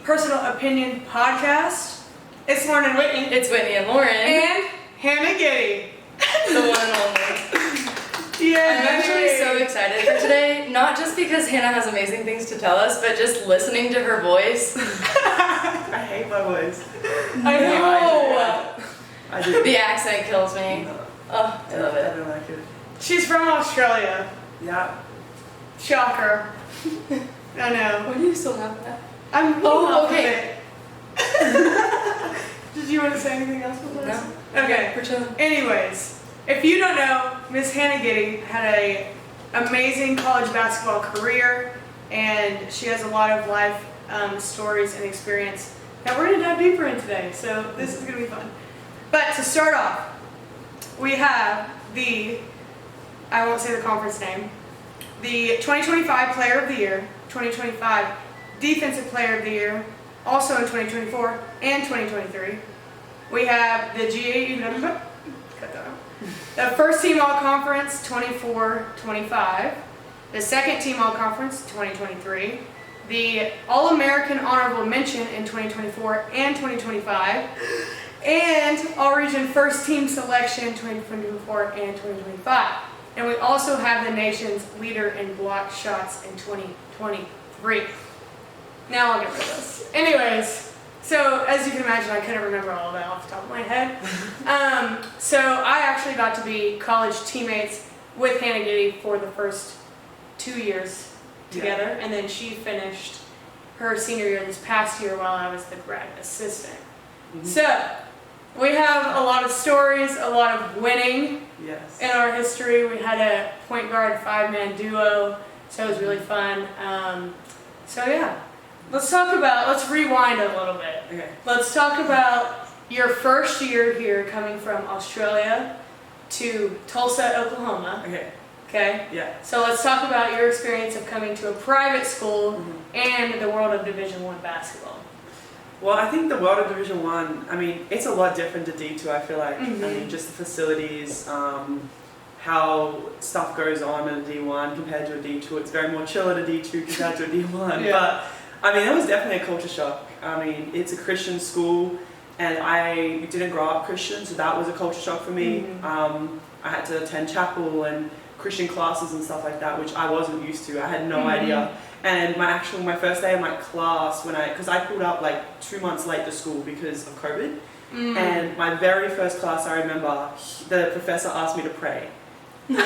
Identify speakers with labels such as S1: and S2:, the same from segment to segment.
S1: Personal Opinion Podcast. It's Lauren and Whitney.
S2: It's Whitney and Lauren.
S1: And Hannah Giddey.
S2: The one and only.
S1: Yeah.
S2: I'm actually so excited for today, not just because Hannah has amazing things to tell us, but just listening to her voice.
S3: I hate my voice.
S1: I know.
S3: I do.
S2: The accent kills me.
S3: No.
S2: Oh, I love
S3: I
S2: it.
S3: don't like it.
S1: She's from Australia.
S3: Yeah.
S1: Shocker. I know.
S2: Why do you still have that?
S1: I'm
S2: okay.
S1: Did you want to say anything else before this?
S2: No.
S1: Okay.
S2: We're chilling.
S1: Anyways, if you don't know, Miss Hannah Giddey had an amazing college basketball career, and she has a lot of life stories and experience that we're going to dive deeper in today. So this is going to be fun. But to start off, we have I won't say the conference name, the 2025 Player of the Year, 2025 Defensive Player of the Year, also in 2024 and 2023. We have the the first team All-Conference 24-25, the second team All-Conference 2023, the All-American Honorable Mention in 2024 and 2025, and All-Region First Team Selection 2024 and 2025. And we also have the nation's leader in block shots in 2023. Now I'll get rid of this. Anyways, so as you can imagine, I couldn't remember all of that off the top of my head. So I actually got to be college teammates with Hannah Giddey for the first 2 years together, and then she finished her senior year this past year while I was the grad assistant. Mm-hmm. So we have a lot of stories, a lot of winning in our history. We had a point guard 5-man duo, so it was really fun. So yeah. Let's rewind a little bit.
S3: Okay.
S1: Let's talk about your first year here coming from Australia to Tulsa, Oklahoma. Okay?
S3: Yeah.
S1: So let's talk about your experience of coming to a private school and the world of Division I basketball.
S3: Well, I think the world of Division I, it's a lot different to D2, I feel like. Just the facilities, how stuff goes on in a D1 compared to a D2. It's very more chill at a D2 compared to a D1.
S1: Yeah.
S3: But it was definitely a culture shock. It's a Christian school, and I didn't grow up Christian, so that was a culture shock for me. I had to attend chapel and Christian classes and stuff like that, which I wasn't used to. I had no idea. And my first day of my class, because I pulled up like 2 months late to school because of COVID, and my very first class, I remember the professor asked me to pray. And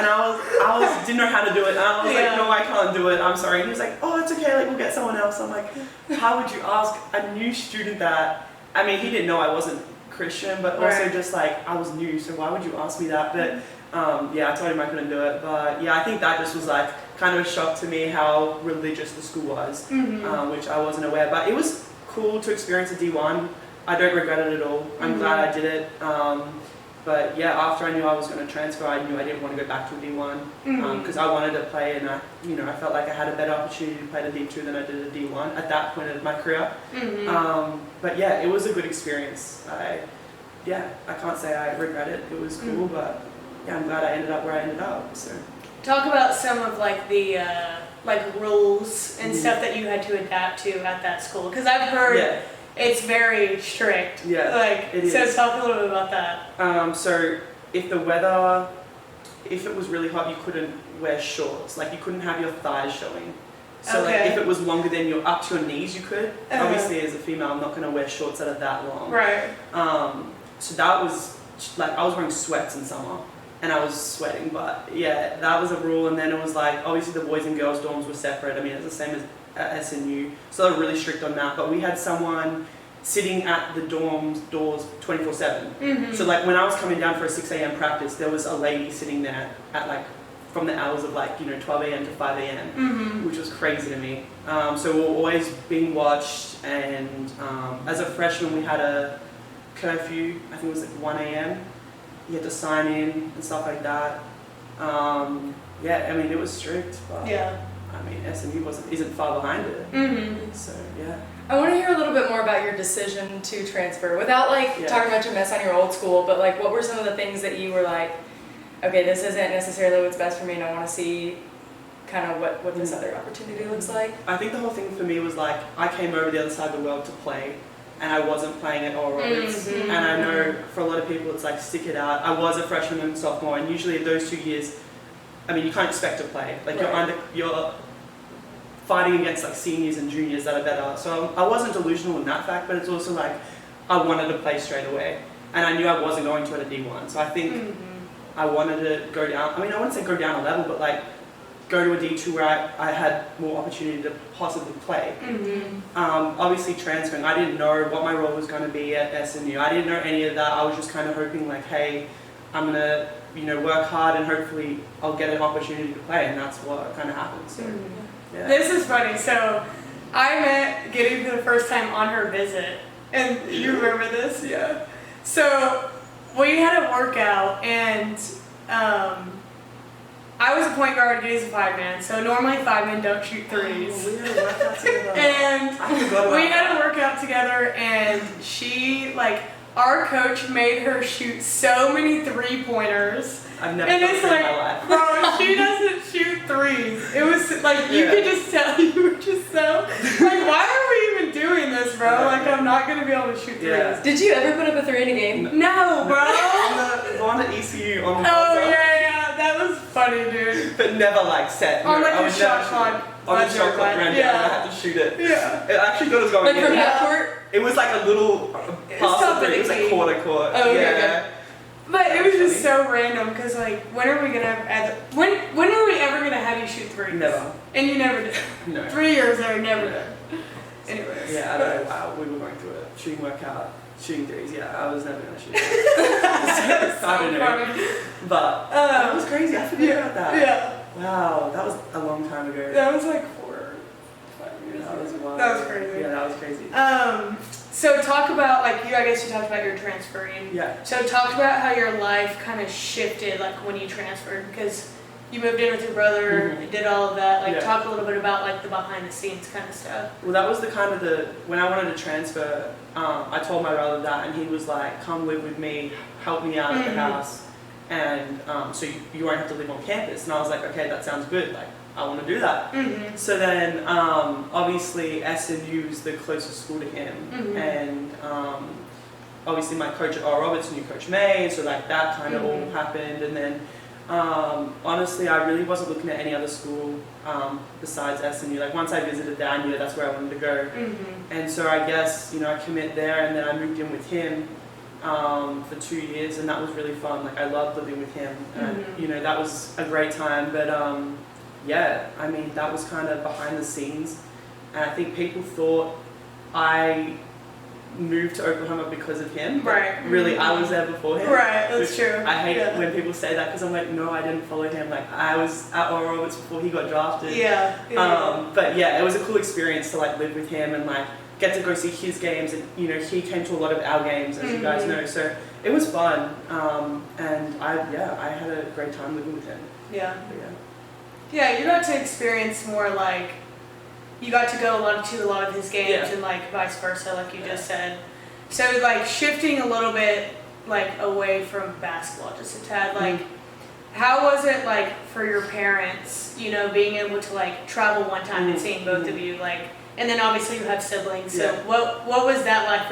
S3: I didn't know how to do it, and I was like, no, I can't do it, I'm sorry. And he was like, oh, it's okay, we'll get someone else. I'm like, how would you ask a new student that? He didn't know I wasn't Christian, but also just like, I was new, so why would you ask me that? But I told him I couldn't do it. But yeah, I think that just was like kind of a shock to me how religious the school was, which I wasn't aware. But it was cool to experience a D1. I don't regret it at all. I'm glad I did it. But yeah, after I knew I was going to transfer, I knew I didn't want to go back to a D1 because I wanted to play, and I felt like I had a better opportunity to play at a D2 than I did at a D1 at that point of my career. But yeah, it was a good experience. I can't say I regret it. It was cool, but yeah, I'm glad I ended up where I ended up. So
S1: Talk about some of like the rules and stuff that you had to adapt to at that school, because I've heard. It's very strict.
S3: Yeah, it is.
S1: So talk a little bit about that.
S3: So if it was really hot, you couldn't wear shorts. Like you couldn't have your thighs showing. So like if it was longer than up to your knees, you could. Obviously, as a female, I'm not going to wear shorts that are that long.
S1: Right.
S3: So that was like, I was wearing sweats in summer, and I was sweating. But yeah, that was a rule. And then it was like, obviously the boys and girls dorms were separate. It's the same as at SNU, so they were really strict on that. But we had someone sitting at the dorms doors 24/7. So like when I was coming down for a 6 a.m. practice, there was a lady sitting there at like from the hours of 12 a.m. to 5 a.m., which was crazy to me. So we were always being watched, and as a freshman we had a curfew. I think it was like 1 a.m. You had to sign in and stuff like that. It was strict, but SMU isn't far behind it. So yeah.
S2: I want to hear a little bit more about your decision to transfer, without talking about your mess on your old school, but what were some of the things that you were like, okay, this isn't necessarily what's best for me, and I want to see kind of what this other opportunity looks like?
S3: I think the whole thing for me was like, I came over the other side of the world to play, and I wasn't playing at Oral Roberts. And I know for a lot of people it's like, stick it out. I was a freshman and sophomore, and usually those 2 years, I mean, you can't expect to play. Like you're fighting against like seniors and juniors that are better. So I wasn't delusional in that fact, but it's also like, I wanted to play straight away. And I knew I wasn't going to at a D1. So I think I wanted to go down, I mean, I wouldn't say go down a level, but like, go to a D2 where I had more opportunity to possibly play. Obviously transferring, I didn't know what my role was going to be at SMU. I didn't know any of that. I was just kind of hoping like, hey, I'm going to, you know, work hard and hopefully I'll get an opportunity to play, and that's what kind of happened. So, yeah.
S1: This is funny. So I met Giddey for the first time on her visit, and you remember this?
S3: Yeah.
S1: So we had a workout, and I was a point guard, Giddey's a 5-man, so normally 5-men don't shoot threes.
S3: Oh, we had a workout together.
S1: And
S3: I forgot about
S1: we had a workout together, and she, like, our coach made her shoot so many 3-pointers.
S3: I've never
S1: And
S3: done
S1: it's
S3: that in
S1: like,
S3: my life.
S1: bro, she doesn't shoot threes. It was like, you could just tell you were just so, like, why are we even doing this, bro? Like, I'm not going to be able to shoot threes.
S3: Yeah.
S2: Did you ever put up a 3 in a game?
S1: No, bro.
S3: The one at ECU on the
S1: Oh,
S3: buzzer,
S1: yeah, that was funny, dude.
S3: but never like set.
S1: On like
S3: I
S1: a
S3: would
S1: shot
S3: never shoot
S1: clock.
S3: it. On the shot clock round, yeah, and I had to shoot it.
S1: Yeah.
S3: It actually got us going.
S2: Like from
S3: in.
S2: half court?
S3: It was like a little pass
S1: top
S3: of it. It was like
S1: finicky.
S3: quarter court.
S2: Oh, okay,
S3: yeah.
S2: okay.
S1: But it was just so random, because, like, when are we going to, when are we ever going to have you shoot threes?
S3: Never.
S1: And you never did.
S3: No.
S1: 3 years there, never did. Anyways.
S3: Yeah, I know. Wow, we were going through a shooting workout, shooting threes. Yeah, I was never gonna shoot. I don't know.
S1: Funny.
S3: But that was crazy. I forgot about that.
S1: Yeah.
S3: Wow, that was a long time ago.
S1: That was like 4 or 5 years
S3: That was
S1: ago.
S3: wild.
S1: That was crazy.
S3: Yeah, that was crazy.
S1: So talk about, like, I guess you talked about your transferring.
S3: Yeah.
S1: So talk about how your life kind of shifted, like, when you transferred, because you moved in with your brother, you did all of that. Like,
S3: Yeah.
S1: talk a little bit about, like, the behind the scenes kind of stuff.
S3: Well, that was the kind of when I wanted to transfer, I told my brother that, and he was like, come live with me, help me out at the house, and so you won't have to live on campus. And I was like, okay, that sounds good. Like, I want to do that. So then, obviously, SMU is the closest school to him, and obviously my coach at Oral Roberts knew Coach May, and so like that kind of all happened. And then, honestly, I really wasn't looking at any other school besides SMU. Like, once I visited there, I knew that's where I wanted to go. And so I guess, you know, I commit there, and then I moved in with him for 2 years, and that was really fun. Like, I loved living with him, and you know, that was a great time. But yeah, I mean, that was kind of behind the scenes, and I think people thought I moved to Oklahoma because of him.
S1: Right.
S3: Really, I was there before him.
S1: Right, that's
S3: which
S1: true.
S3: I hate
S1: Yeah.
S3: when people say that, because I'm like, no, I didn't follow him. Like, I was at Oral Roberts before he got drafted.
S1: Yeah.
S3: But yeah, it was a cool experience to like live with him and like get to go see his games, and you know, he came to a lot of our games, as you guys know. So it was fun, and I had a great time living with him.
S1: Yeah.
S3: But, yeah.
S1: Yeah, you got to experience more, like, you got to go to a lot of his games, and like vice versa, like you just said. So like shifting a little bit like away from basketball just a tad, like how was it like for your parents, you know, being able to like travel one time and seeing both of you, like, and then obviously you have siblings, so what was that like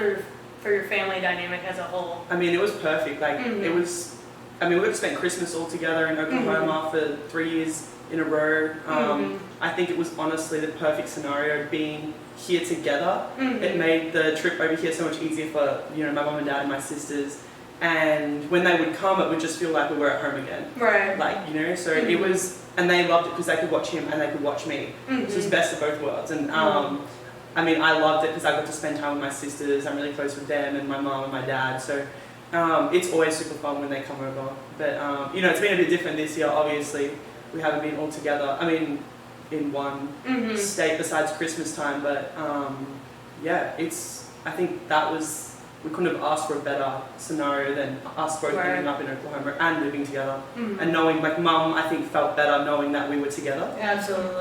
S1: for your family dynamic as a whole?
S3: I mean, it was perfect. Like it was. I mean, we got to spend Christmas all together in Oklahoma for 3 years in a row. I think it was honestly the perfect scenario being here together. It made the trip over here so much easier for, you know, my mom and dad and my sisters. And when they would come, it would just feel like we were at home again.
S1: Right.
S3: Like, you know, so it was, and they loved it because they could watch him and they could watch me. So it was best of both worlds. And I mean, I loved it because I got to spend time with my sisters. I'm really close with them and my mom and my dad. So it's always super fun when they come over. But, you know, it's been a bit different this year, obviously. We haven't been all together. I mean, in one state besides Christmas time. But, yeah, I think that was, we couldn't have asked for a better scenario than us both ending up in Oklahoma and living together. And knowing, like, Mum, I think, felt better knowing that we were together.
S1: Absolutely.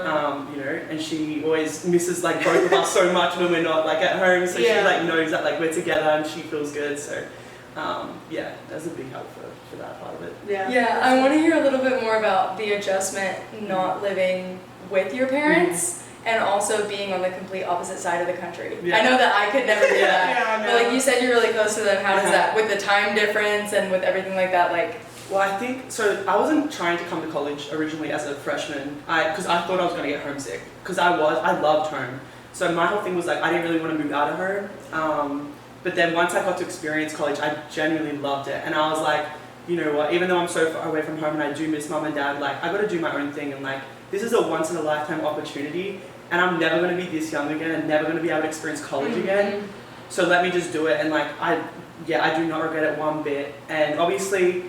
S3: You know, and she always misses, like, both of us so much when we're not, like, at home. So she, like, knows that, like, we're together and she feels good. So, yeah, that's a big help for that part of it.
S1: Yeah.
S2: Yeah, I want to hear a little bit more about the adjustment not living with your parents. And also being on the complete opposite side of the country.
S3: Yeah.
S2: I know that I could never do that.
S1: Yeah, I know.
S2: But like you said, you're really close to them. How does that, with the time difference and with everything like that, like?
S3: Well, I think, so I wasn't trying to come to college originally as a freshman, because I thought I was going to get homesick, because I loved home. So my whole thing was like, I didn't really want to move out of home. But then once I got to experience college, I genuinely loved it. And I was like, you know what, even though I'm so far away from home and I do miss mum and dad, like, I got to do my own thing. And like, this is a once in a lifetime opportunity. And I'm never going to be this young again and never going to be able to experience college again. So let me just do it. And like, I do not regret it one bit. And obviously,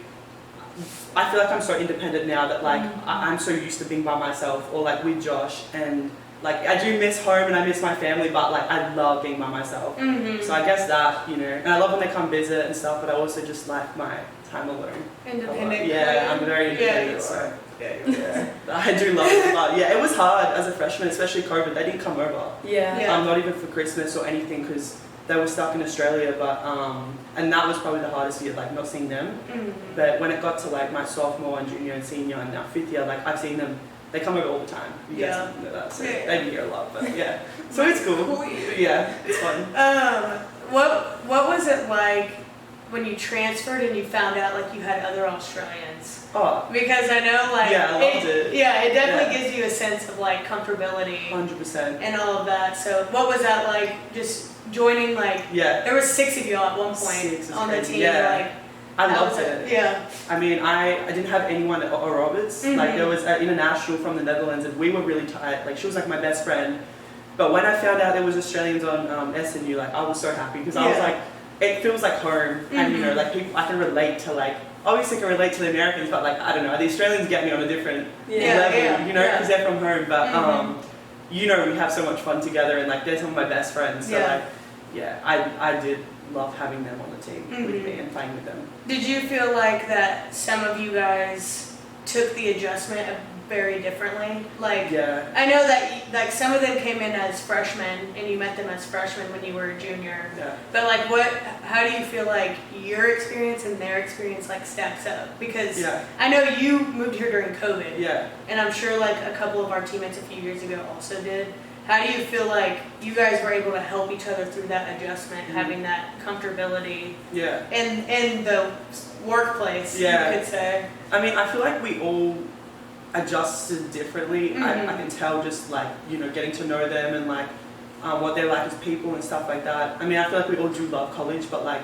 S3: I feel like I'm so independent now that like, I'm so used to being by myself or like with Josh. And like, I do miss home and I miss my family, but like, I love being by myself. So I guess that, you know, and I love when they come visit and stuff, but I also just like my time alone.
S1: Independent.
S3: Yeah, I'm very independent.
S1: Yeah,
S3: So. Yeah, I do love it, but yeah, it was hard as a freshman, especially COVID. They didn't come over.
S2: Yeah.
S3: Not even for Christmas or anything, because they were stuck in Australia. But and that was probably the hardest year, like not seeing them. But when it got to like my sophomore and junior and senior and now fifth year, like I've seen them. They come over all the time. You guys know that, so they be here a lot. But yeah, so it's cool. Yeah, it's fun.
S1: What was it like when you transferred and you found out like you had other Australians?
S3: Oh,
S1: Because I know like
S3: yeah, I loved it.
S1: Yeah, it definitely gives you a sense of like comfortability
S3: 100%.
S1: and all of that. So what was that like? Just joining like there was 6 of you at one point on the team.
S3: Yeah. I loved it.
S1: Yeah.
S3: I mean, I didn't have anyone at Roberts. Like there was an international from the Netherlands, and we were really tight. Like she was like my best friend. But when I found out there was Australians on SNU, like I was so happy because I was like, it feels like home, and you know, like people, I can relate to like. Obviously, can relate to the Americans, but like I don't know, the Australians get me on a different level, you know, because they're from home. But you know, we have so much fun together, and like they're some of my best friends. So like, yeah, I did love having them on the team with me and playing with them.
S1: Did you feel like that some of you guys took the adjustment very differently? Like, I know that like some of them came in as freshmen and you met them as freshmen when you were a junior.
S3: Yeah.
S1: But like, how do you feel like your experience and their experience like stacks up? Because I know you moved here during COVID.
S3: Yeah.
S1: And I'm sure like a couple of our teammates a few years ago also did. How do you feel like you guys were able to help each other through that adjustment, having that comfortability in the workplace, you could say?
S3: I mean, I feel like we all adjusted differently. I can tell just like, you know, getting to know them and like what they're like as people and stuff like that. I mean, I feel like we all do love college, but like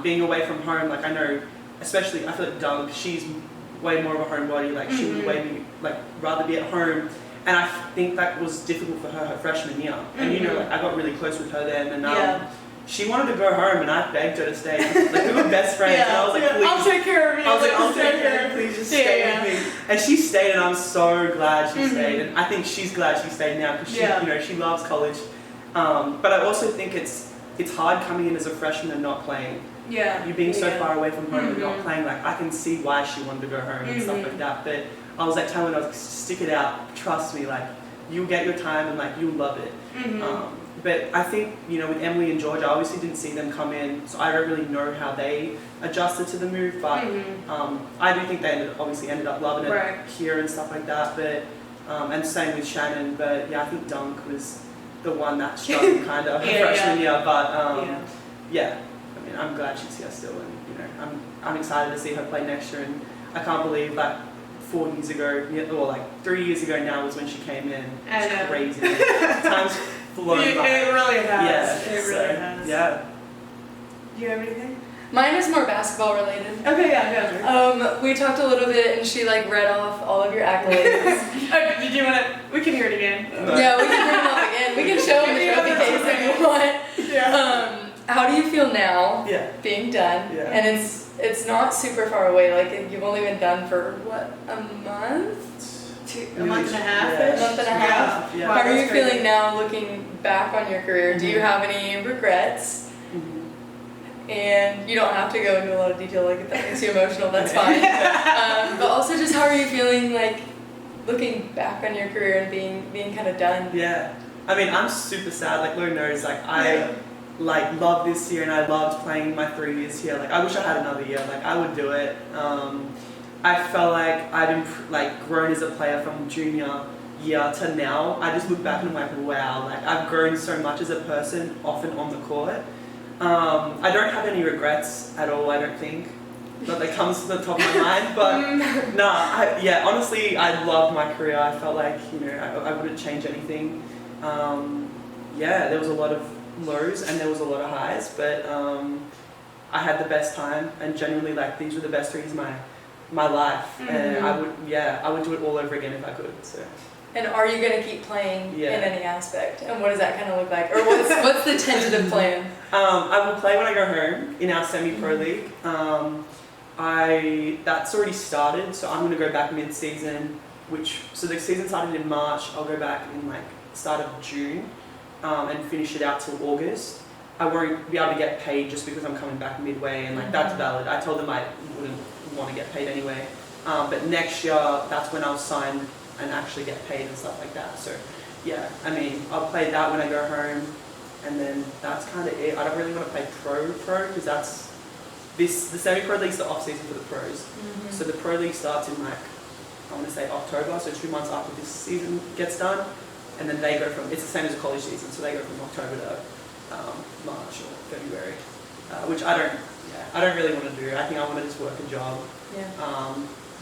S3: being away from home, like I know, especially I feel like Doug, she's way more of a homebody. Like she would rather be at home. And I think that was difficult for her freshman year. And you know, like I got really close with her then, and she wanted to go home, and I begged her to stay. Like we were best friends, and I was like, please,
S1: I'll take care of you.
S3: I was like, I'll take care of you, please just stay with me. And she stayed, and I'm so glad she stayed. And I think she's glad she stayed now because she, you know, she loves college. But I also think it's hard coming in as a freshman and not playing.
S1: Yeah.
S3: You being so far away from home and not playing. Like I can see why she wanted to go home and stuff like that. But I was like telling her, I was like, stick it out, trust me, like you'll get your time and like you'll love it. But I think, you know, with Emily and George, I obviously didn't see them come in, so I don't really know how they adjusted to the move, but I do think they obviously ended up loving it here and stuff like that. But and same with Shannon, but yeah, I think Dunk was the one that struggled kind of freshman year, but yeah, I mean, I'm glad she's here still, and you know, I'm excited to see her play next year, and I can't believe that 4 years ago, or like 3 years ago now was when she came in. It's crazy. Time's flown by.
S1: It really has.
S3: Yeah,
S1: it really has.
S3: Yeah.
S1: Do you have anything?
S2: Mine is more basketball related.
S1: Okay, yeah,
S2: we talked a little bit, and she like read off all of your accolades.
S1: Did you want to? We can hear it again.
S2: No. Yeah, we can bring them up again. We can show them the trophy case if you want.
S1: Yeah.
S2: How do you feel now? Being done,
S3: Yeah.
S2: and it's not super far away. Like you've only been done for what, a month?
S1: A month and a half.
S2: A month and a half.
S3: Yeah.
S2: How are you feeling now, looking back on your career? Do you have any regrets? And you don't have to go into a lot of detail, like if that makes you emotional, that's fine. But also, just how are you feeling, like looking back on your career and being kind of done?
S3: Yeah, I mean, I'm super sad. Like Lou knows, like I like love this year, and I loved playing my 3 years here. Like I wish I had another year. Like I would do it. I felt like I'd grown as a player from junior year to now, I just look back and I'm like, wow, like I've grown so much as a person, often on the court. I don't have any regrets at all, I don't think. Not that comes to the top of my mind, but honestly, I loved my career. I felt like, I wouldn't change anything. There was a lot of lows and there was a lot of highs, but I had the best time, and genuinely, like, these were the best 3 years of my life, and I would do it all over again if I could. So.
S2: And are you going to keep playing in any aspect? And what does that kind of look like? Or what's the tentative plan?
S3: I will play when I go home in our semi-pro league. That's already started, so I'm going to go back mid-season, so the season started in March. I'll go back in like start of June and finish it out till August. I won't be able to get paid just because I'm coming back midway, and like that's valid. I told them I wouldn't want to get paid anyway. But next year, that's when I'll sign and actually get paid and stuff like that. So yeah, I mean, I'll play that when I go home, and then that's kind of it. I don't really want to play pro because the semi-pro league's the off season for the pros. So the pro league starts in like, I want to say October, so 2 months after this season gets done, and then they go from, it's the same as a college season, so they go from October to March or February, which I don't really want to do. I think I want to just work a job.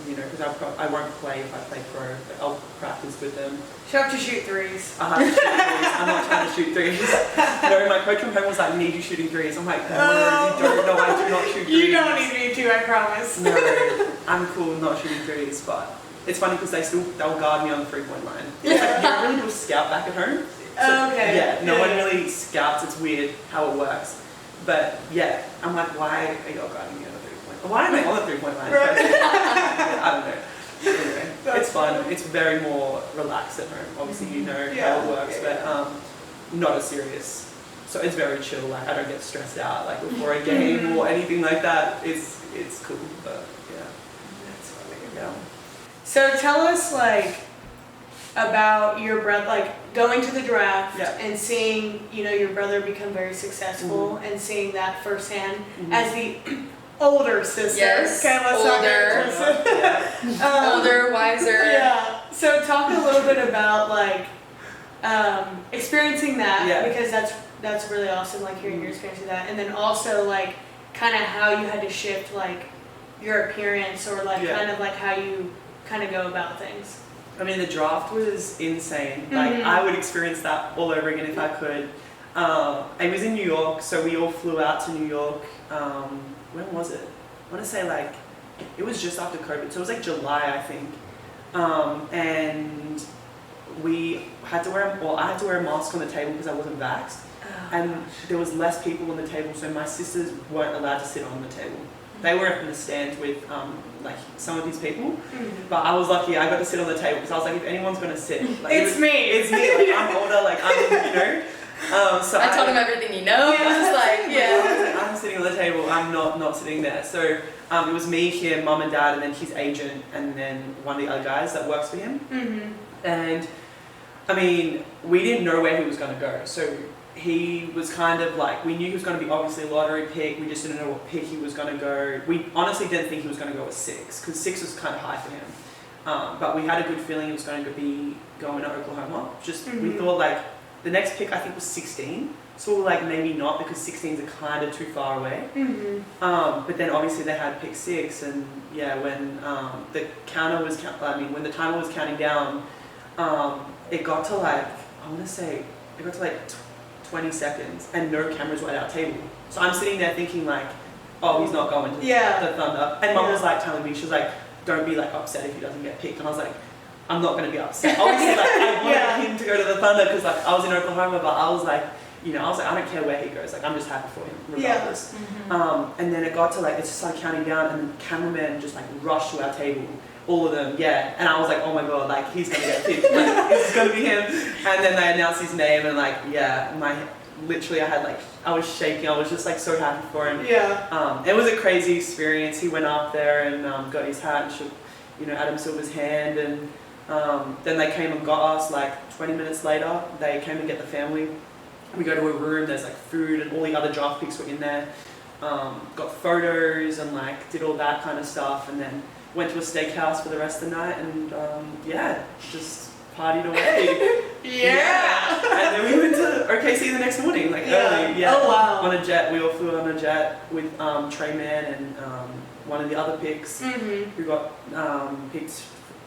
S3: Because I won't play if I play pro, but I'll practice with them.
S1: She'll have to shoot threes.
S3: I have to shoot threes. I'm not trying to shoot threes. My coach from home was like, "Need you shooting threes?" I'm like, "No, you don't know. I do not shoot threes."
S1: You don't need me to, I promise.
S3: No, I'm cool not shooting threes, but it's funny because they'll guard me on the 3-point line. It's like, you don't really do a scout back at home. So,
S1: okay.
S3: Yeah, no one really scouts. It's weird how it works. But yeah, I'm like, why are y'all guarding me on the 3-point? Why am I on the 3-point line? I don't know. Anyway, it's fun. It's very more relaxed at home. Obviously, you know how it works, but not as serious. So it's very chill. Like I don't get stressed out like before a game or anything like that. It's cool, but yeah, that's funny. Yeah.
S1: So tell us like about your brother, like going to the draft and seeing your brother become very successful and seeing that firsthand as the older sister.
S2: Yes,
S1: okay, let's
S2: older, wiser.
S1: Yeah. So talk a little bit about like experiencing that because that's really awesome. Like hearing your experience of that, and then also like kind of how you had to shift like your appearance or like kind of like how you kind of go about things.
S3: I mean, the draft was insane. Like I would experience that all over again if I could. I was in New York, so we all flew out to New York. When was it? I want to say like, it was just after COVID, so it was like July, I think. And I had to wear a mask on the table because I wasn't vaxxed. And there was less people on the table, so my sisters weren't allowed to sit on the table. They were in the stands with like some of these people, but I was lucky I got to sit on the table because I was like, if anyone's going to sit, like,
S1: it's me.
S3: Like, I'm older, like I'm, So
S2: I told him everything he knows.
S3: I'm sitting on the table. I'm not sitting there. So it was me, him, mum and dad, and then his agent, and then one of the other guys that works for him. And I mean, we didn't know where he was going to go. So he was kind of like, we knew he was going to be obviously a lottery pick. We just didn't know what pick he was going to go. We honestly didn't think he was going to go with 6 because 6 was kind of high for him. But we had a good feeling he was going to be going to Oklahoma. We thought like. The next pick I think was 16, so we were like maybe not because 16s are kind of too far away. But then obviously they had pick 6, and when the timer was counting down, it got to like 20 seconds, and no cameras were at our table. So I'm sitting there thinking like, oh, he's not going to the Thunder, and Mum was like telling me, she was like, don't be like upset if he doesn't get picked, and I was like, I'm not going to be upset. Obviously, like, I wanted him to go to the Thunder because, like, I was in Oklahoma, but I was like, I don't care where he goes. Like, I'm just happy for him, regardless. And then it got to, like, it just started counting down, and the cameraman just, like, rushed to our table. All of them, And I was like, oh my God, like, he's going to get picked. Like, this is going to be him. And then they announced his name, and, like, literally, I was shaking. I was just, like, so happy for him. It was a crazy experience. He went up there and got his hat and shook, Adam Silver's hand, and then they came and got us like 20 minutes later. They came and get the family. We go to a room, there's like food and all the other draft picks were in there. Got photos and like did all that kind of stuff, and then went to a steakhouse for the rest of the night, and just partied away.
S1: Yeah.
S3: And then we went to OKC the next morning, like early. Yeah.
S1: Oh wow.
S3: On a jet, we all flew on a jet with Trey Mann and one of the other picks who got picked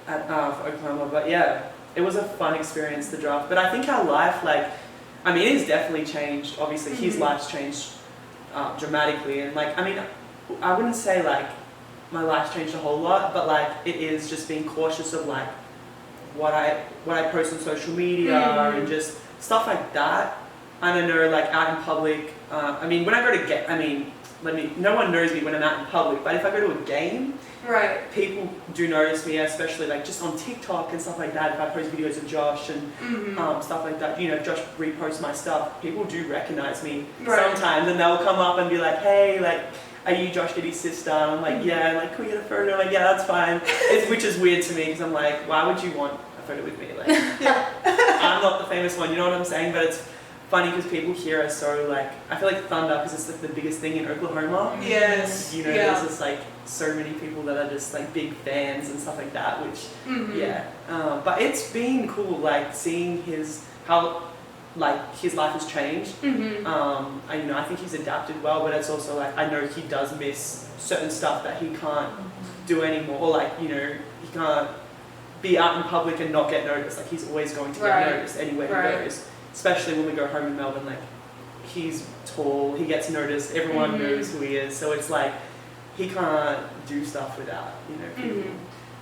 S3: at, for Oklahoma. But yeah, it was a fun experience, the draft. But I think our life, like, I mean, it has definitely changed. Obviously, his life's changed dramatically. And like, I mean, I wouldn't say like my life's changed a whole lot, but like it is just being cautious of like what I post on social media and just stuff like that. I don't know, like out in public. I mean, when I go to no one knows me when I'm out in public, but if I go to a game,
S1: right,
S3: people do notice me, especially like just on TikTok and stuff like that. If I post videos of Josh and stuff like that, you know, Josh reposts my stuff, people do recognize me sometimes, and they'll come up and be like, hey, like, are you Josh Giddey's sister? And I'm like, yeah. And like, can we get a photo? I'm like, yeah, that's fine. Which is weird to me because I'm like, why would you want a photo with me? Like, I'm not the famous one, you know what I'm saying? But it's funny because people here are so like, I feel like Thunder, because it's like the biggest thing in Oklahoma.
S1: Yes.
S3: You know, there's just like so many people that are just like big fans and stuff like that, which but it's been cool, like seeing how like his life has changed. I think he's adapted well, but it's also like I know he does miss certain stuff that he can't do anymore, or like, you know, he can't be out in public and not get noticed. Like he's always going to get noticed anywhere he goes, especially when we go home in Melbourne. Like he's tall, he gets noticed, everyone knows who he is, so it's like he can't do stuff without, you know, people.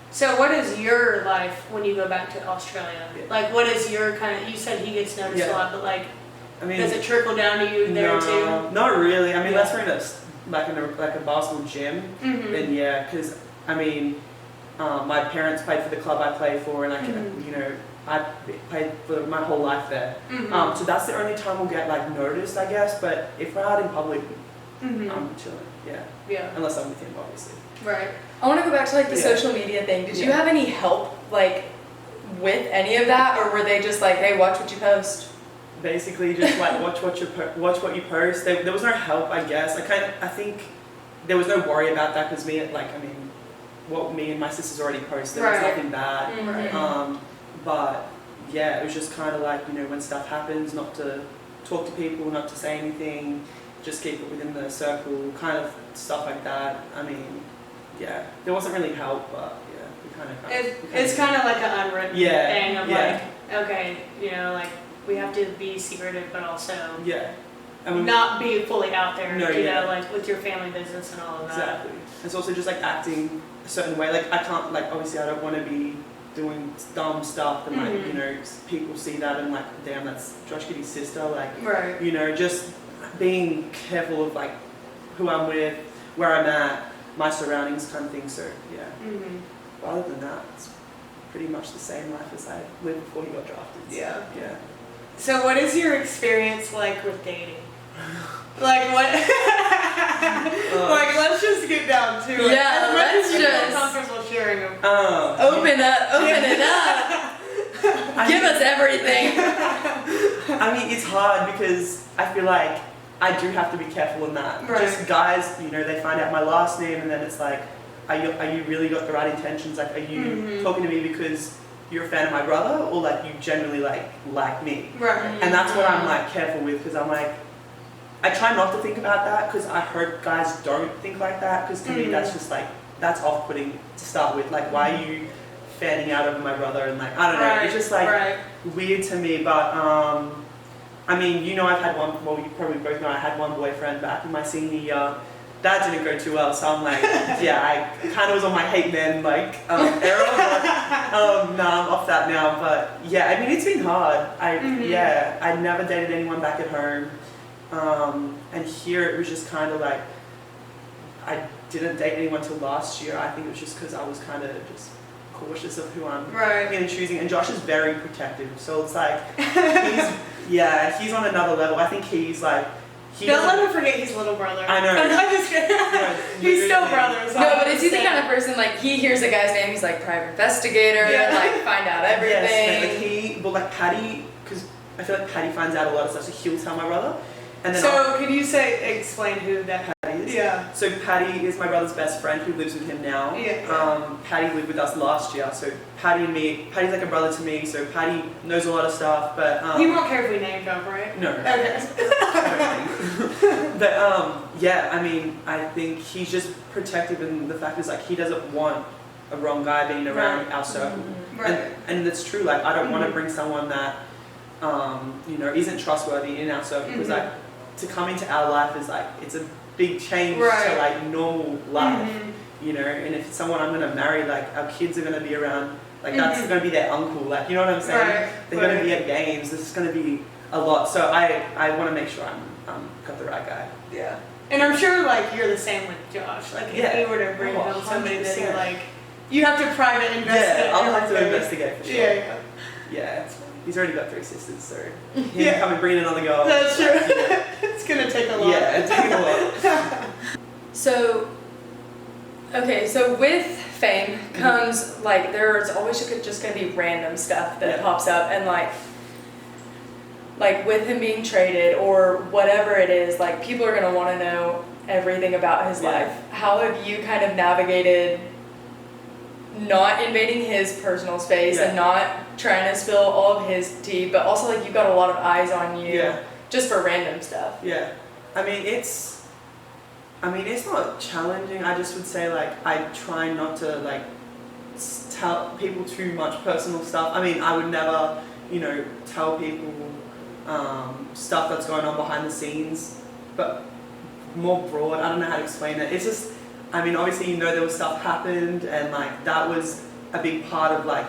S1: So what is your life when you go back to Australia? Like what is your kind of, you said he gets noticed a lot, but like, I mean, does it trickle down to you there too?
S3: Not really. I mean, unless we're in a basketball gym, then yeah, because I mean, my parents played for the club I play for, and I can, you know, I played for my whole life there. So that's the only time we'll get like noticed, I guess. But if we're out in public, I'm chilling. Yeah. Unless I'm with him, obviously.
S1: Right.
S2: I want to go back to like the social media thing. Did you have any help like with any of that, or were they just like, hey, watch what you post?
S3: Basically, just like watch what you post. There was no help, I guess. I think there was no worry about that because what me and my sisters already posted was nothing bad. But yeah, it was just kind of like, you know, when stuff happens, not to talk to people, not to say anything, just keep it within the circle, kind of stuff like that. I mean, yeah, there wasn't really help, but yeah, we kind of.
S1: It's kind of like an unwritten thing of like, okay, you know, like we have to be secretive, but also not be fully out there, you know, like with your family business and all of that.
S3: Exactly. It's also just like acting a certain way. Like I can't, like obviously I don't want to be doing dumb stuff and like, you know, people see that and like, damn, that's Josh Giddey's sister. Like, you know, just being careful of like who I'm with, where I'm at, my surroundings kind of thing. So yeah. But other than that, it's pretty much the same life as I lived before he got drafted.
S1: Yeah.
S3: Yeah.
S1: So what is your experience like with dating? Like what? Like let's just get down to it.
S2: Yeah, let's just
S1: comfortable sharing them.
S2: Open it up. Give us everything.
S3: I mean, it's hard because I feel like I do have to be careful in that. Just guys, you know, they find out my last name and then it's like, are you really got the right intentions? Like, are you talking to me because you're a fan of my brother, or like you generally like me? And that's what I'm like careful with, because I'm like, I try not to think about that because I hope guys don't think like that, because to me that's just like, that's off-putting to start with. Like, why are you fanning out over my brother? And like, I don't know, it's just like weird to me. But I mean, you know, I've had one, well, you probably both know I had one boyfriend back in my senior year. That didn't go too well, so I'm like, yeah, I kind of was on my hate men era, but I'm off that now. But yeah, I mean, it's been hard. I never dated anyone back at home, and here it was just kind of like, I didn't date anyone till last year. I think it was just because I was kind of just cautious of who I'm choosing, and Josh is very protective, so it's like, he's on another level. I think he's like,
S1: don't let him forget he's little brother.
S3: I know.
S1: I'm just kidding. He's still brothers.
S2: No, but is he the kind of person, like, he hears a guy's name, he's like private investigator, and like find out everything.
S3: Like Patty, because I feel like Patty finds out a lot of stuff, so he'll tell my brother. And then
S1: so can you explain who that
S3: Patty is.
S1: Yeah.
S3: So Patty is my brother's best friend who lives with him now.
S1: Yeah.
S3: Patty lived with us last year, so Patty and me, Patty's like a brother to me, so Patty knows a lot of stuff, but
S1: You won't care if we name drop, right?
S3: no.
S1: Okay.
S3: But yeah, I mean, I think he's just protective, and the fact is like he doesn't want a wrong guy being around our circle.
S1: Right.
S3: And it's true, like I don't want to bring someone that you know, isn't trustworthy in our circle, because like to come into our life is like it's a big change
S1: Right.
S3: to like normal life, you know. And if it's someone I'm gonna marry, like our kids are gonna be around, like that's gonna be their uncle, like you know what I'm saying?
S1: Right.
S3: They're gonna be at games. This is gonna be a lot. So I want to make sure I'm got the right guy.
S1: Yeah. And I'm sure like you're the same with Josh. Like if
S3: Yeah.
S1: you were to bring
S3: Oh,
S1: home somebody that you
S3: 100%.
S1: like, you have to private investigate.
S3: Yeah, I'll have to
S1: everything.
S3: investigate for sure.
S1: Yeah.
S3: Yeah, he's already got 3 sisters, so him
S1: Yeah.
S3: coming bringing another girl.
S1: That's true.
S3: Yeah.
S1: It's gonna take a lot.
S3: Yeah, it's taking a lot.
S2: So, okay, so with fame comes like there's always just gonna be random stuff that
S3: Yeah.
S2: pops up, and like with him being traded or whatever it is, like people are gonna want to know everything about his
S3: Yeah.
S2: life. How have you kind of navigated not invading his personal space
S3: Yeah.
S2: and not trying to spill all of his tea, but also like you've got a lot of eyes on you
S3: Yeah.
S2: just for random stuff?
S3: Yeah, I mean it's not challenging. I just would say like I try not to like tell people too much personal stuff. I mean I would never, you know, tell people stuff that's going on behind the scenes, but more broad. I don't know how to explain it. It's just, I mean obviously you know there was stuff happened, and like that was a big part of like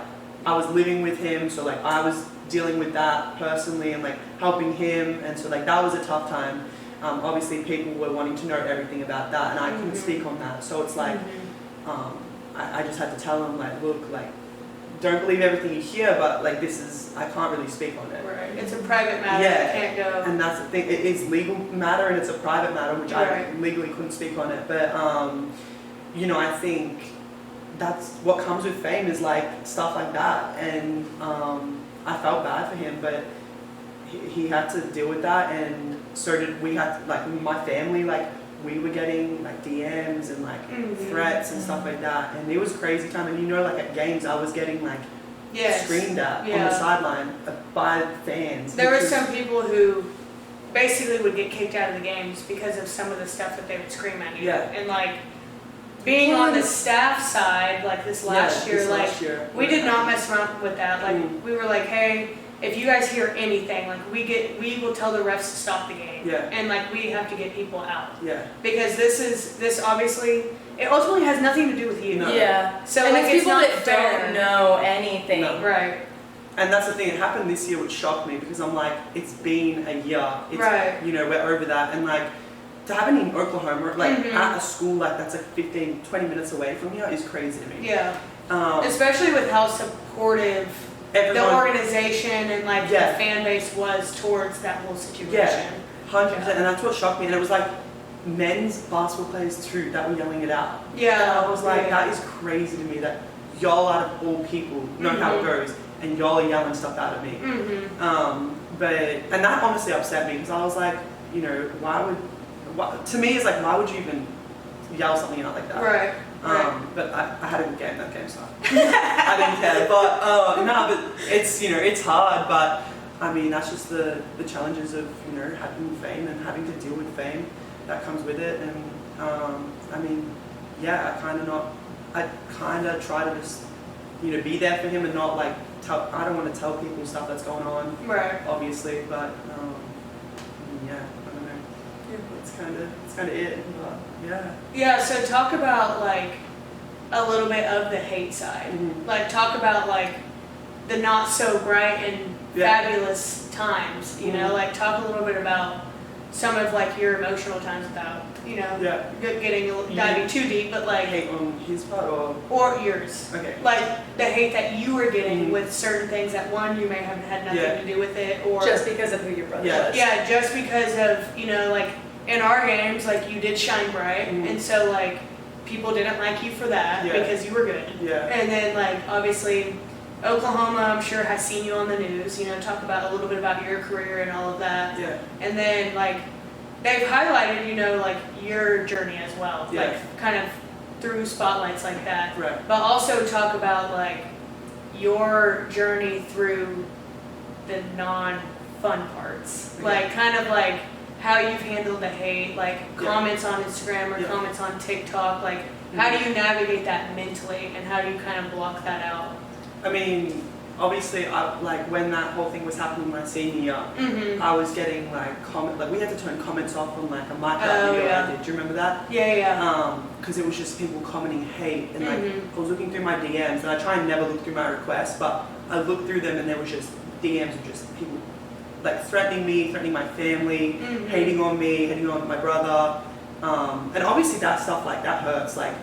S3: I was living with him, so like I was dealing with that personally and like helping him, and so like that was a tough time. Obviously people were wanting to know everything about that, and I couldn't speak on that, so it's like I just had to tell them like, look, like don't believe everything you hear, but like this is, I can't really speak on it.
S1: Right. It's a private matter.
S3: Yeah.
S1: You can't go.
S3: And that's the thing, it is legal matter and it's a private matter, which I
S1: Right.
S3: legally couldn't speak on it, but you know, I think that's what comes with fame, is like stuff like that, and I felt bad for him, but he had to deal with that, and so did we. Had like my family, like we were getting like DMs and like threats and stuff like that, and it was crazy time. And you know, like at games I was getting like
S1: Yes.
S3: screamed at on
S1: Yeah.
S3: the sideline by fans.
S1: There were
S3: which is-
S1: some people who basically would get kicked out of the games because of some of the stuff that they would scream at you.
S3: Yeah.
S1: And like being on the staff side, like this last
S3: Yeah,
S1: year,
S3: this
S1: like
S3: last year.
S1: we did not mess around with that. Like we were like, hey, if you guys hear anything, like we will tell the refs to stop the game.
S3: Yeah.
S1: And like we have to get people out.
S3: Yeah.
S1: Because this obviously, it ultimately has nothing to do with you.
S3: No.
S2: Yeah.
S1: So
S2: and
S1: like
S2: it's
S1: it's
S2: people
S1: not
S2: that
S1: fair.
S2: don't know anything.
S3: No.
S1: Right.
S3: And that's the thing, it happened this year, which shocked me, because I'm like, it's been a year. It's,
S1: Right.
S3: you know, we're over that. And like, to happen in Oklahoma, like
S1: Mhm.
S3: at a school like that's like 15, 20 minutes away from here is crazy to me.
S1: Yeah.
S3: Um,
S1: Especially with how supportive the
S3: everyone,
S1: organization and like
S3: Yeah.
S1: the fan base was towards that whole situation.
S3: Yeah. 100%, and that's what shocked me. And it was like men's basketball players too that were yelling it out.
S1: Yeah.
S3: And I was like,
S1: yeah.
S3: that is crazy to me that y'all out of all people know how it goes, and y'all are yelling stuff out at me. And that honestly upset me, because I was like, you know, to me it's like, why would you even yell something out like that?
S1: Right.
S3: But I had a good game that game, so I didn't care. But no, but it's, you know, it's hard, but I mean that's just the challenges of, you know, having fame and having to deal with fame that comes with it. And I mean, yeah, I kind of try to just, you know, be there for him and not like I don't want to tell people stuff that's going on,
S1: Right.
S3: obviously, but yeah, I don't know. It's kind of it, but yeah.
S1: Yeah, so talk about like a little bit of the hate side. Like talk about like the not so bright and
S3: Yeah.
S1: fabulous times, you know, like talk a little bit about some of like your emotional times without, you know,
S3: Yeah.
S1: diving too deep, but like,
S3: Hate on his part
S1: or yours.
S3: okay.
S1: Like the hate that you were getting with certain things that one, you may have had nothing
S3: Yeah.
S1: to do with it, or
S2: Just because of who your brother
S3: Yeah.
S2: was.
S1: yeah, just because of, you know, like in our games, like you did shine bright, and so like people didn't like you for that
S3: Yeah.
S1: because you were good.
S3: Yeah.
S1: And then like obviously Oklahoma, I'm sure, has seen you on the news, you know, talk about a little bit about your career and all of that.
S3: Yeah.
S1: And then like they've highlighted, you know, like your journey as well,
S3: Yeah.
S1: like kind of through spotlights like that.
S3: Right.
S1: But also talk about like your journey through the non-fun parts,
S3: Okay.
S1: like kind of like how you've handled the hate, like
S3: Yeah.
S1: comments on Instagram or
S3: Yeah.
S1: comments on TikTok, like how do you navigate that mentally and how do you kind of block that out?
S3: I mean, obviously, like when that whole thing was happening my senior year,
S1: Mm-hmm.
S3: I was getting like like we had to turn comments off on like a mic
S1: Oh,
S3: video
S1: yeah.
S3: I did. Do you remember that?
S1: Yeah.
S3: Because it was just people commenting hate, and like
S1: Mhm.
S3: I was looking through my DMs, and I try and never look through my requests, but I looked through them, and there was just DMs of just people like threatening me, threatening my family,
S1: Mhm.
S3: hating on me, hating on my brother, and obviously that stuff like that hurts. Like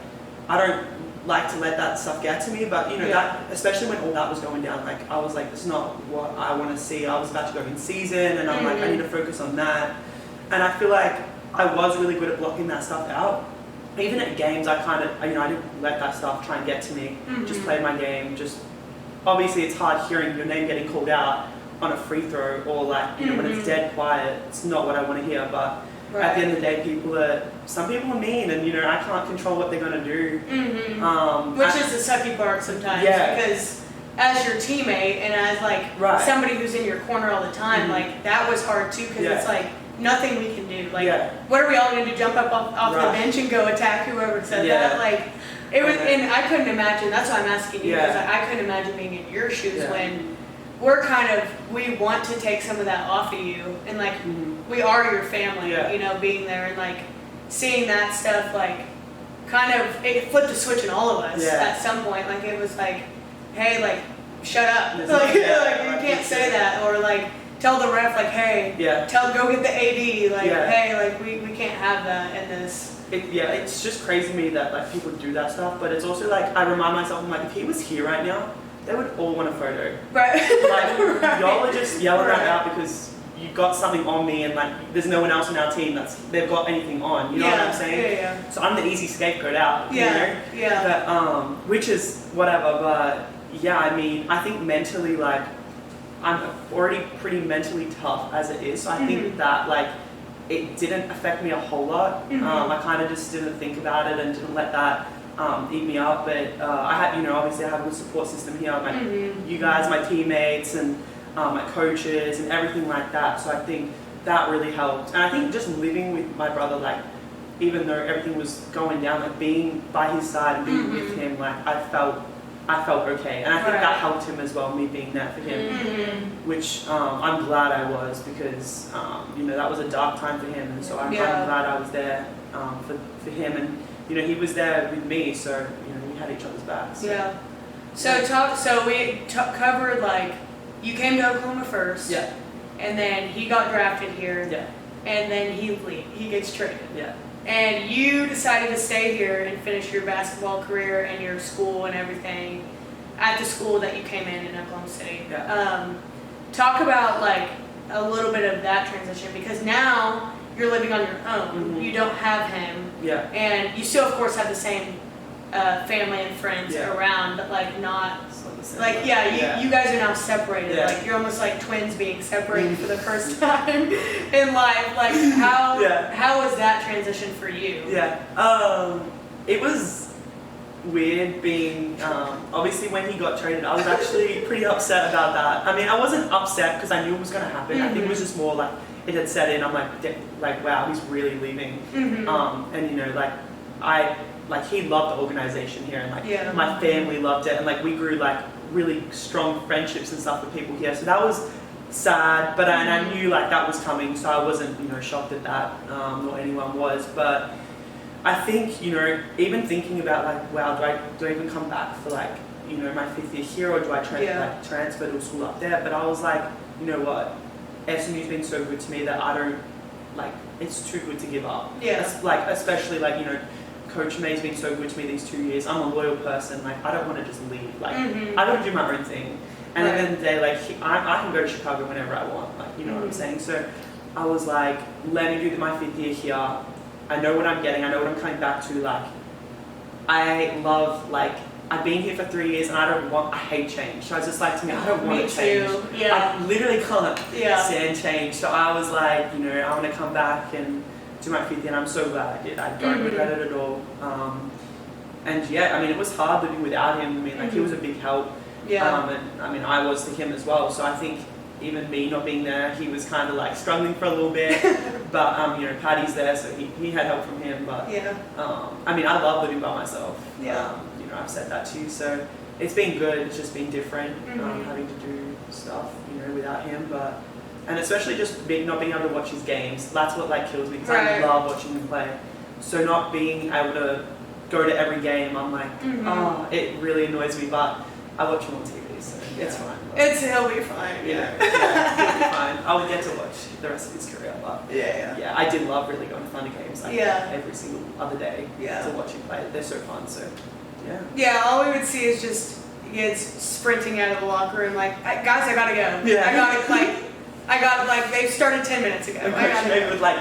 S3: I don't like to let that stuff get to me, but you know
S1: Yeah.
S3: that, especially when all that was going down, like I was like, this is not what I want to see. I was about to go in season, and I'm like, I need to focus on that. And I feel like I was really good at blocking that stuff out. Even at games, I kind of, you know, I didn't let that stuff try and get to me. Just played my game. Just obviously, it's hard hearing your name getting called out on a free throw, or like, you know, when it's dead quiet. It's not what I want to hear, but. At the end of the day, some people are mean, and you know I can't control what they're gonna do.
S1: Which is the sucky part sometimes,
S3: Yeah.
S1: because as your teammate and as like
S3: Right.
S1: somebody who's in your corner all the time, like that was hard too, because
S3: Yeah.
S1: it's like nothing we can do. Like,
S3: Yeah.
S1: what are we all gonna do? Jump up off the
S3: Right.
S1: bench and go attack whoever said
S3: Yeah.
S1: that? Like, it was,
S3: Okay.
S1: and I couldn't imagine. That's why I'm asking you,
S3: Yeah.
S1: because I couldn't imagine being in your shoes
S3: Yeah.
S1: when we're kind of, we want to take some of that off of you, and like
S3: Mhm.
S1: we are your family,
S3: Yeah.
S1: you know, being there and like seeing that stuff, like kind of, it flipped a switch in all of us
S3: Yeah.
S1: at some point. Like it was like, hey, like shut up,
S3: There's
S1: like,
S3: yeah,
S1: like you
S3: right,
S1: can't
S3: it's
S1: say
S3: just-
S1: that, or like tell the ref like, hey,
S3: Yeah.
S1: go get the AD, like
S3: Yeah.
S1: hey, like we can't have that in this.
S3: It's just crazy to me that like people do that stuff, but it's also like I remind myself, I'm like, if he was here right now, they would all want a photo.
S1: Right.
S3: Like
S1: Right.
S3: y'all are just yelling that
S1: Right.
S3: out because you got something on me, and like there's no one else on our team they've got anything on. You know what I'm saying?
S1: Yeah.
S3: So I'm the easy scapegoat out.
S1: Yeah.
S3: You know?
S1: Yeah.
S3: But which is whatever. But yeah, I mean, I think mentally, like I'm already pretty mentally tough as it is. So I think that like it didn't affect me a whole lot. I kind of just didn't think about it and didn't let that eat me up. But I had, you know, obviously I have a good support system here. Like you guys, my teammates, and my coaches, and everything like that. So I think that really helped. And I think just living with my brother, like even though everything was going down, like being by his side and being with him, like I felt okay. And I think that helped him as well, me being there for him, which I'm glad I was, because you know that was a dark time for him, and so I'm glad I was there for him, and you know he was there with me, so you know we had each other's backs. So.
S1: Yeah. So we covered like you came to Oklahoma first.
S3: Yeah.
S1: And then he got drafted here.
S3: Yeah.
S1: And then he gets traded.
S3: Yeah.
S1: And you decided to stay here and finish your basketball career and your school and everything at the school that you came in Oklahoma City.
S3: Yeah.
S1: Talk about like a little bit of that transition, because now you're living on your own. You don't have him.
S3: Yeah.
S1: And you still, of course, have the same family and friends around, but like not. Like you guys are now separated.
S3: Yeah.
S1: Like you're almost like twins being separated for the first time in life. Like how was that transition for you?
S3: Yeah. It was weird being obviously when he got traded. I was actually pretty upset about that. I mean, I wasn't upset because I knew it was going to happen. I think it was just more like it had set in. I'm like wow, he's really leaving. And you know, like he loved the organization here, and like my family loved it, and like we grew like really strong friendships and stuff with people here. So that was sad, but and I knew like that was coming, so I wasn't, you know, shocked at that, nor anyone was. But I think, you know, even thinking about like, wow, do I even come back for like, you know, my 5th year here, or do I transfer to a school up there? But I was like, you know what, SMU's been so good to me that I don't like, it's too good to give up. Like especially like, you know, Coach May's been so good to me these 2 years. I'm a loyal person. Like I don't want to just leave. Like I got to do my own thing. And at the end of the day, like I can go to Chicago whenever I want. Like you know what I'm saying. So I was like, let me do my 5th year here. I know what I'm getting. I know what I'm coming back to. Like I love like I've been here for 3 years and I hate change. So I was just like, to me, I don't want
S1: Me
S3: to change.
S1: too. Yeah.
S3: I literally can't
S1: Yeah.
S3: stand change. So I was like, you know, I want to come back and do my 5th year, and I'm so glad I did. I don't regret it at all. And yeah, I mean, it was hard living without him. I mean, like, he was a big help.
S1: Yeah.
S3: And I mean, I was to him as well. So I think even me not being there, he was kind of like struggling for a little bit. But you know, Paddy's there, so he had help from him. But
S1: Yeah.
S3: I mean, I love living by myself.
S1: Yeah.
S3: You know, I've said that too. So it's been good. It's just been different,
S1: Mhm.
S3: having to do stuff, you know, without him. But and especially just not being able to watch his games. That's what like kills me, because I
S1: Right.
S3: love watching him play. So not being able to go to every game, I'm like, oh, it really annoys me. But I watch him on TV, so it's fine.
S1: He'll be fine.
S3: Yeah, he'll be fine. I would get to watch the rest of his career, but
S1: Yeah.
S3: yeah, I did love really going to Thunder games like
S1: Yeah.
S3: every single other day
S1: Yeah.
S3: to watch him play. They're so fun, so yeah.
S1: Yeah, all we would see is just kids sprinting out of the locker room like, guys, I gotta go.
S3: Yeah.
S1: I got like, they started 10 minutes ago.
S3: And
S1: I
S3: Coach
S1: gotta
S3: Nate
S1: go.
S3: would like,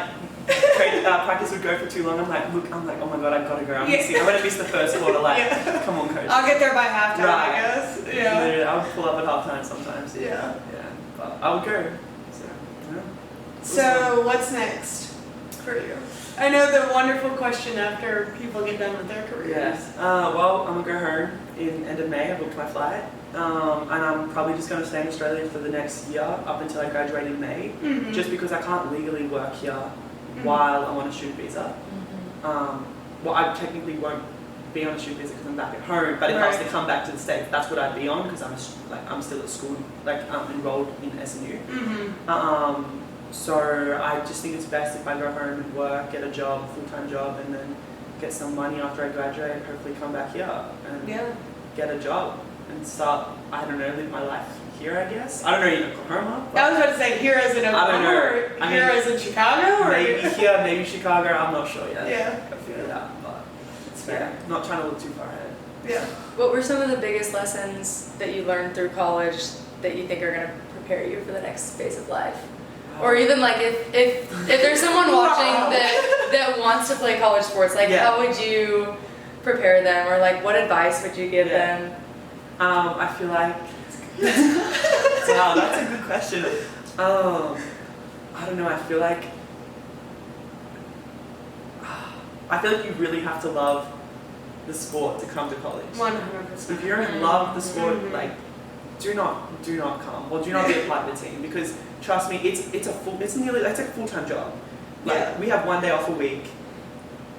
S3: practice would go for too long. I'm like, oh my god, I gotta go. I'm gonna miss the first quarter. Like,
S1: Yeah.
S3: come on, coach.
S1: I'll get there by halftime, I
S3: Right.
S1: guess. Yeah.
S3: Literally, I would pull up at halftime sometimes.
S1: Yeah.
S3: Yeah, but I would go. So, yeah.
S1: So, what's next for you? I know the wonderful question after people get done with their careers.
S3: Yes. Well, I'm gonna go home in end of May. I booked my flight, and I'm probably just gonna stay in Australia for the next year up until I graduate in May,
S1: Mhm.
S3: just because I can't legally work here while I'm on a student visa. Well, I technically won't be on a student visa because I'm back at home. But if I was to come back to the States, that's what I'd be on, because I'm still at school, enrolled in SNU. So I just think it's best if I go home and work, get a job, full-time job, and then get some money after I graduate, and hopefully come back here and get a job and start, I don't know, live my life here, I guess. I don't know, in Oklahoma.
S1: I was about to say here as in Oklahoma, or here as in Chicago, or
S3: maybe here, maybe Chicago. I'm not sure yet.
S1: Yeah.
S3: I'll figure it out, but
S1: It's
S3: yeah,
S1: fair.
S3: not trying to look too far ahead.
S1: Yeah.
S2: What were some of the biggest lessons that you learned through college that you think are going to prepare you for the next phase of life? Or even like if there's someone watching that wants to play college sports, like how would you prepare them, or like what advice would you give them?
S3: I feel like wow, that's a good question. I don't know. I feel like you really have to love the sport to come to college.
S1: 100%.
S3: If you don't love the sport, like, do not come, or do not be a part of the team, because trust me, it's a full-time job. Like, we have 1 day off a week,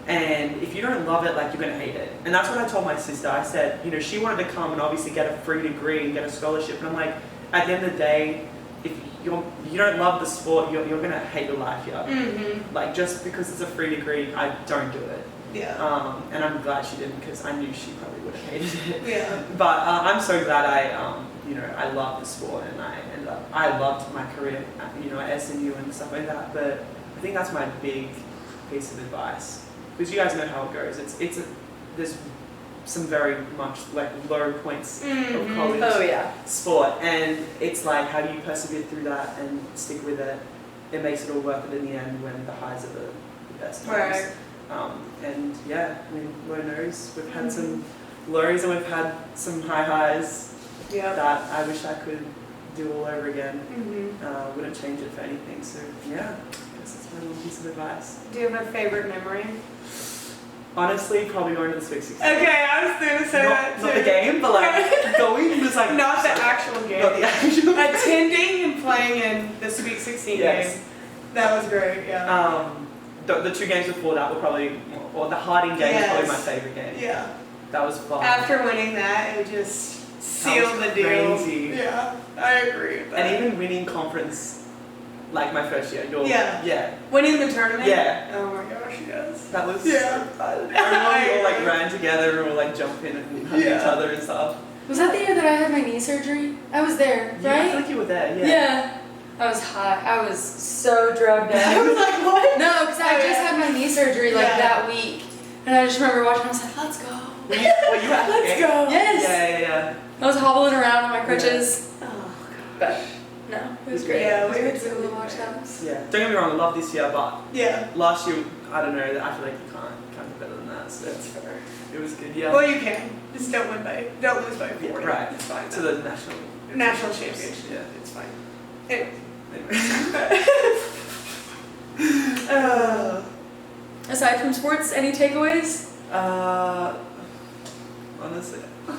S3: and if you don't love it, like, you're gonna hate it. And that's what I told my sister. I said, you know, she wanted to come and obviously get a free degree and get a scholarship, and I'm like, at the end of the day, if you don't love the sport, you're gonna hate your life here. Like, just because it's a free degree, I don't do it.
S1: Yeah.
S3: And I'm glad she didn't, because I knew she probably would have hated it.
S1: Yeah.
S3: But I'm so glad I love the sport, and I loved my career, at SNU and stuff like that. But I think that's my big piece of advice, because you guys know how it goes. There's some very much like low points of college sport, and it's like, how do you persevere through that and stick with it? It makes it all worth it in the end when the highs are the best times.
S1: Right.
S3: And yeah, I mean, Lord knows, we've had some lows and we've had some high highs that I wish I could do all over again. Wouldn't change it for anything. So yeah, I guess that's my little piece of advice.
S1: Do you have a favorite memory?
S3: Honestly, probably going to the Sweet 16.
S1: Okay, I was going to say that too.
S3: Not the game, but like going was like...
S1: Not the actual game.
S3: Not the actual game.
S1: Attending and playing in the Sweet 16 game. That was great, yeah.
S3: The 2 games before that were probably, or the Harding game was probably my favorite game.
S1: Yeah.
S3: That was fun.
S1: After winning that, it just sealed the deal.
S3: Crazy.
S1: Yeah, I agree with that.
S3: And even winning conference, like my first year. Yeah.
S1: Winning the tournament?
S3: Yeah.
S1: Oh my gosh, yes.
S3: That was so fun. Everyone all like ran together and all like jump in and hug each other and stuff.
S2: Was that the year that I had my knee surgery? I was there,
S3: Yeah, I
S2: right?
S3: feel like you were there, yeah.
S2: Yeah. I was hot. I was so drugged out.
S1: I was like, what?
S2: No, because I just had my knee surgery like that week. And I just remember watching, I was like, let's go.
S3: Were you at the
S1: Let's
S3: game?
S1: go.
S2: Yes.
S3: Yeah.
S2: I was hobbling around on my crutches.
S1: Oh,
S2: But no, it was great.
S1: Yeah,
S2: it was
S1: we
S2: great
S1: were
S2: to be able to
S1: totally
S2: watch that.
S3: Yeah. Don't get me wrong, I love this year, but
S1: yeah.
S3: last year, I don't know, I feel like you can't do better than that. So
S1: That's fair.
S3: it was good. Yeah.
S1: Well, you can. Just don't lose by 40.
S3: Yeah, right.
S1: It's fine.
S3: To the national
S1: championship.
S3: Yeah.
S1: It's fine. Anyway.
S3: Anyway.
S2: Aside from sports, any takeaways?
S3: Honestly, I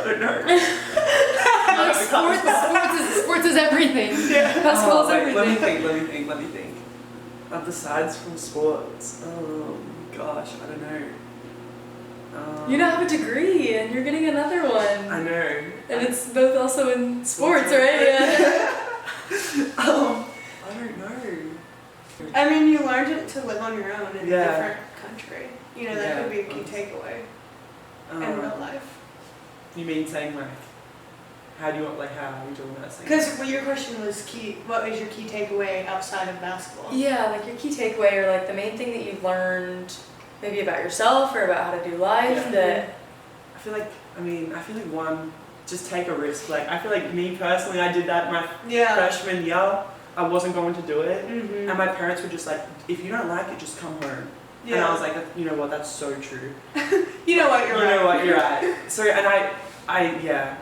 S3: don't know.
S2: Sports is everything.
S1: Yeah.
S2: Basketball is
S3: Wait,
S2: everything.
S3: Let me think. Besides from sports, gosh, I don't know.
S2: You now have a degree and you're getting another one.
S3: I know.
S2: And it's both also in sports, right? Yeah.
S3: I don't know.
S1: I mean, you learned it to live on your own in
S3: Yeah.
S1: a different country. You know, that
S3: Yeah.
S1: could be a key takeaway in real life.
S3: You mean saying like, how do you want, like, how are you doing that thing?
S1: Because your question was key. What was your key takeaway outside of basketball?
S2: Yeah, like your key takeaway or like the main thing that you've learned maybe about yourself or about how to do life
S3: Yeah.
S2: that
S3: I feel like one, just take a risk. Like, I feel like me personally, I did that my
S1: Yeah.
S3: freshman year. I wasn't going to do it.
S1: Mm-hmm.
S3: And my parents were just like, if you don't like it, just come home.
S1: Yeah.
S3: And I was like, you know what, that's so true.
S1: You know what? You're right.
S3: You know what, you're right. So, and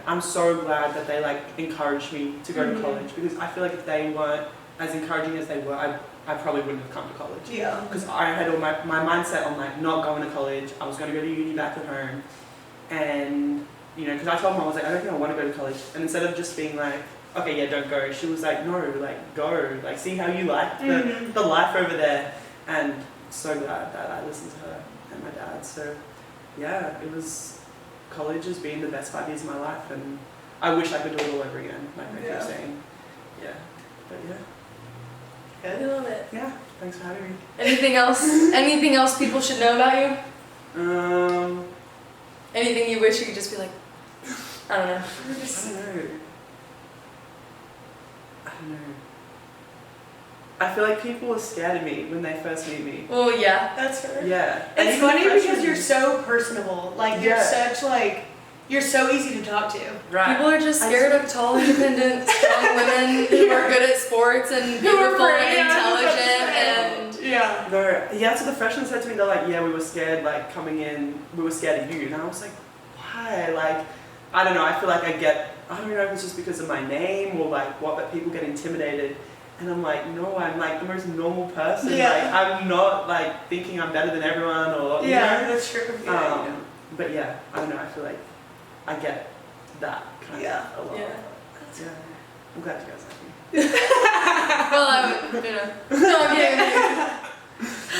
S3: I'm so glad that they like encouraged me to go to college, because I feel like if they weren't as encouraging as they were, I probably wouldn't have come to college.
S1: Yeah.
S3: Because I had all my mindset on like not going to college. I was going to go to uni back at home. And, you know, because I told mom, I was like, I don't think I want to go to college. And instead of just being like, okay, yeah, don't go, she was like, no, like, go. Like, see how you liked the life over there. And so glad that I listened to her and my dad. So, yeah, college has been the best 5 years of my life. And I wish I could do it all over again, like I keep saying. Yeah. But yeah.
S2: I love it.
S3: Yeah, thanks for having me.
S2: Anything else? Anything else people should know about you? Anything you wish you could just be like, I don't know.
S3: I don't know. I feel like people are scared of me when they first meet me.
S2: Well, yeah.
S1: That's fair.
S3: Yeah.
S1: It's
S3: And
S1: funny
S3: even
S1: because you're so personable. Like, you're so easy to talk to.
S3: Right.
S2: People are just scared of tall, independent, strong women who are good at sports and beautiful and intelligent and
S1: Yeah.
S3: So the freshmen said to me, they're like, yeah, we were scared, like, coming in, we were scared of you. And I was like, why? Like, I don't know, I feel like I don't know if it's just because of my name or like what, but people get intimidated. And I'm like, no, I'm like the most normal person.
S1: Yeah.
S3: Like, I'm not like thinking I'm better than everyone or, you know?
S1: That's true. Yeah,
S3: But yeah, I don't know, I feel like I get that kind of a lot.
S2: Yeah.
S3: Yeah. I'm glad you guys like me.
S2: Well, no, I'm kidding.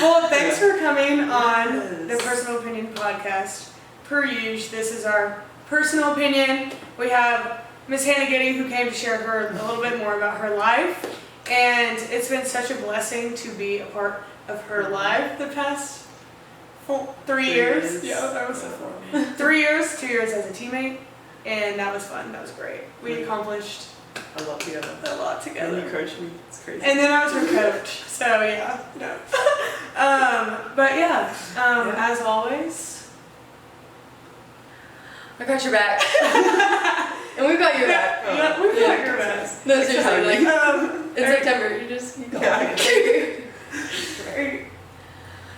S1: Well, thanks for coming on the Personal Opinion Podcast. Per usual, this is our personal opinion. We have Miss Hannah Giddey, who came to share a little bit more about her life. And it's been such a blessing to be a part of her life the past 3 years. Yeah, that was so fun. 3 years, 2 years as a teammate, and that was fun. That was great. We accomplished
S3: a lot together.
S1: together.
S3: And you coached me. It's crazy.
S1: And then I was her coach. So yeah, no. But yeah, as always,
S2: I got your back. And we've got your back.
S1: Yeah, we've got your back.
S2: No, seriously, like, in
S1: Eric-
S2: September, you call
S3: Yeah.
S1: Eric-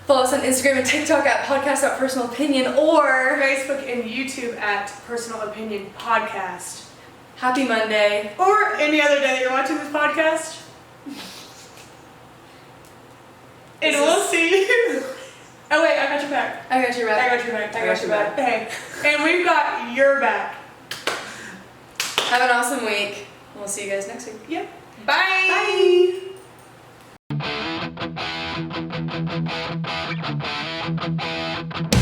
S2: Follow us on Instagram and TikTok at podcast.personalopinion or
S1: Facebook and YouTube at Personal Opinion Podcast.
S2: Happy Monday.
S1: Or any other day that you're watching this podcast. And we'll see you. Oh wait, I got your back.
S2: I got your
S1: I
S2: back.
S1: got your back.
S2: I got your back.
S1: Hey, and we've got your back.
S2: Have an awesome week. We'll see you guys next week.
S1: Yep. Bye. Bye.